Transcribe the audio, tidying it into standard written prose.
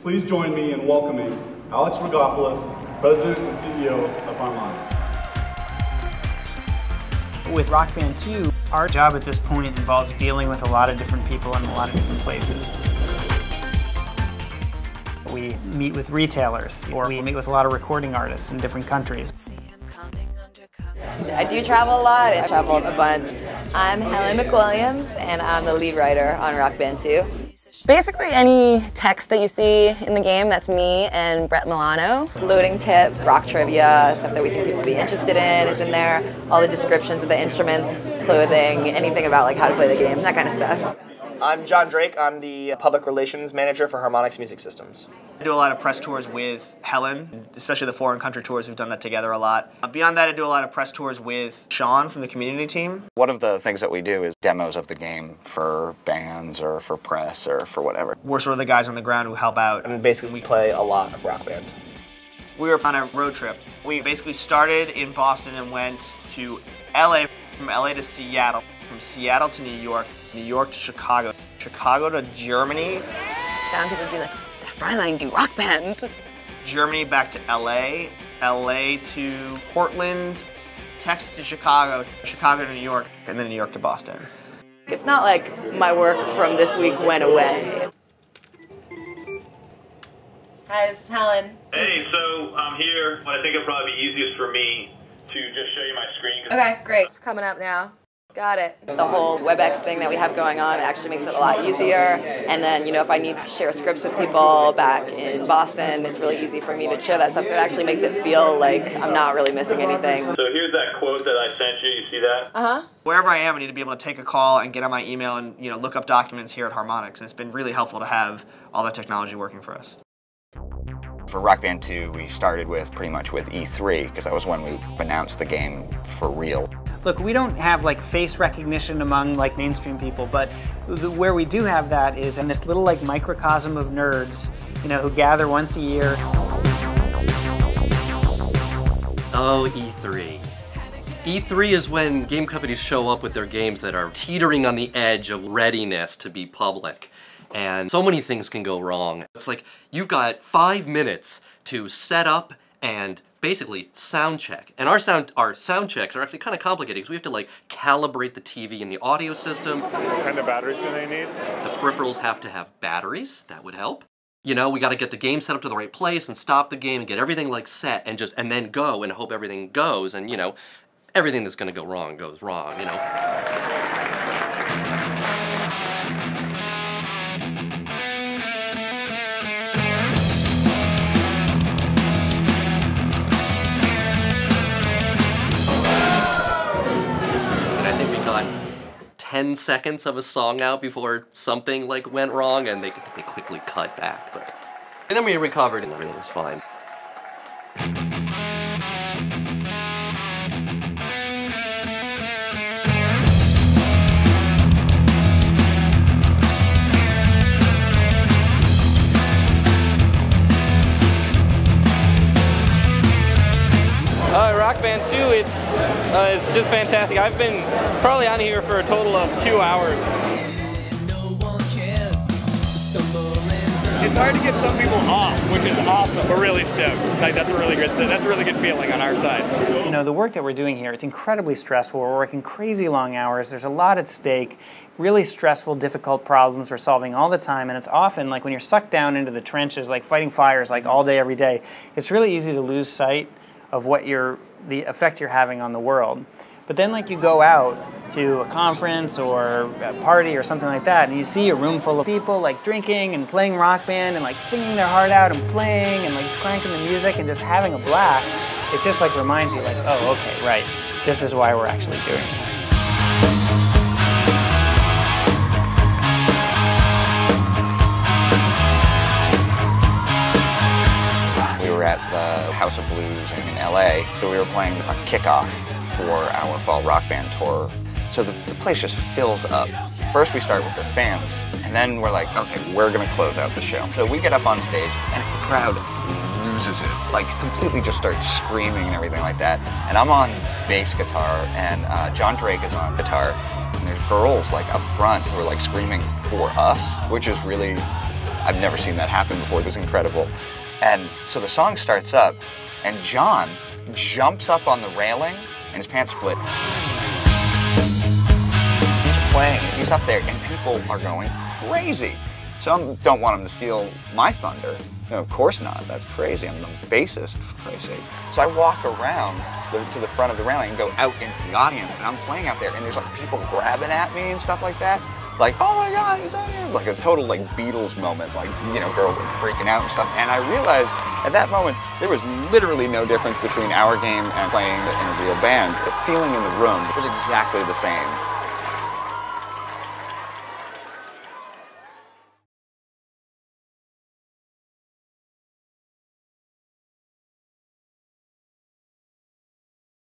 please join me in welcoming Alex Rogopoulos, President and CEO of Harmonix. With Rock Band 2, our job at this point involves dealing with a lot of different people in a lot of different places. We meet with retailers, or we meet with a lot of recording artists in different countries. I do travel a lot. I traveled a bunch. I'm Helen McWilliams, and I'm the lead writer on Rock Band 2. Basically, any text that you see in the game, that's me and Brett Milano. Loading tips, rock trivia, stuff that we think people will be interested in is in there. All the descriptions of the instruments, clothing, anything about like how to play the game, that kind of stuff. I'm John Drake. I'm the Public Relations Manager for Harmonix Music Systems. I do a lot of press tours with Helen, especially the foreign country tours. We've done that together a lot. Beyond that, I do a lot of press tours with Sean from the community team. One of the things that we do is demos of the game for bands or for press or for whatever. We're sort of the guys on the ground who help out, and basically we play a lot of Rock Band. We were on a road trip. We basically started in Boston and went to LA, from LA to Seattle, from Seattle to New York to Chicago, Chicago to Germany. Down people be like, the Fräulein do Rock Band. Germany back to LA, LA to Portland, Texas to Chicago, Chicago to New York, and then New York to Boston. It's not like my work from this week went away. Hi, this is Helen. Hey, so I'm here. I think it'll probably be easiest for me to just show you my screen. Okay, great. It's coming up now. Got it. The whole WebEx thing that we have going on actually makes it a lot easier. And then, you know, if I need to share scripts with people back in Boston, it's really easy for me to share that stuff. So it actually makes it feel like I'm not really missing anything. So here's that quote that I sent you. You see that? Uh-huh. Wherever I am, I need to be able to take a call and get on my email and, you know, look up documents here at Harmonix. And it's been really helpful to have all that technology working for us. For Rock Band 2, we started with pretty much with E3, because that was when we announced the game for real. Look, we don't have like face recognition among like mainstream people, but where we do have that is in this little like microcosm of nerds, you know, who gather once a year. Oh, E3. E3 is when game companies show up with their games that are teetering on the edge of readiness to be public. And so many things can go wrong. It's like you've got 5 minutes to set up and basically sound check. And our sound checks are actually kind of complicated because we have to like calibrate the TV and the audio system. What kind of batteries do they need? The peripherals have to have batteries, that would help. You know, we got to get the game set up to the right place and stop the game and get everything like set and then go and hope everything goes, and you know, everything that's going to go wrong goes wrong, you know. I think we got 10 seconds of a song out before something like went wrong, and they quickly cut back. And then we recovered and everything was fine. Rock Band 2, it's just fantastic. I've been probably on here for a total of 2 hours. It's hard to get some people off, which is awesome. We're really stoked. Like that's a really good feeling on our side. You know, the work that we're doing here, it's incredibly stressful. We're working crazy long hours. There's a lot at stake. Really stressful, difficult problems we're solving all the time, and it's often like when you're sucked down into the trenches, like fighting fires, like all day, every day. It's really easy to lose sight of what the effect you're having on the world. But then like you go out to a conference or a party or something like that, and you see a room full of people like drinking and playing Rock Band and like singing their heart out and playing and like cranking the music and just having a blast. It just like reminds you like, oh, okay, right, this is why we're actually doing this. At the House of Blues in LA, so we were playing a kickoff for our fall Rock Band tour. So the place just fills up. First we start with the fans, and then we're like, okay, we're gonna close out the show. So we get up on stage, and the crowd loses it. Like, completely just starts screaming and everything like that. And I'm on bass guitar, and John Drake is on guitar, and there's girls, like, up front who are, like, screaming for us, which is really, I've never seen that happen before. It was incredible. And so the song starts up, and John jumps up on the railing, and his pants split. He's playing, he's up there, and people are going crazy. So I don't want him to steal my thunder. No, of course not. That's crazy. I'm the bassist, for Christ's sake. So I walk around to the front of the railing and go out into the audience, and I'm playing out there, and there's like people grabbing at me and stuff like that. Like, oh my God, he's out here. Like a total like Beatles moment, like, you know, girls freaking out and stuff. And I realized at that moment, there was literally no difference between our game and playing in a real band. The feeling in the room was exactly the same.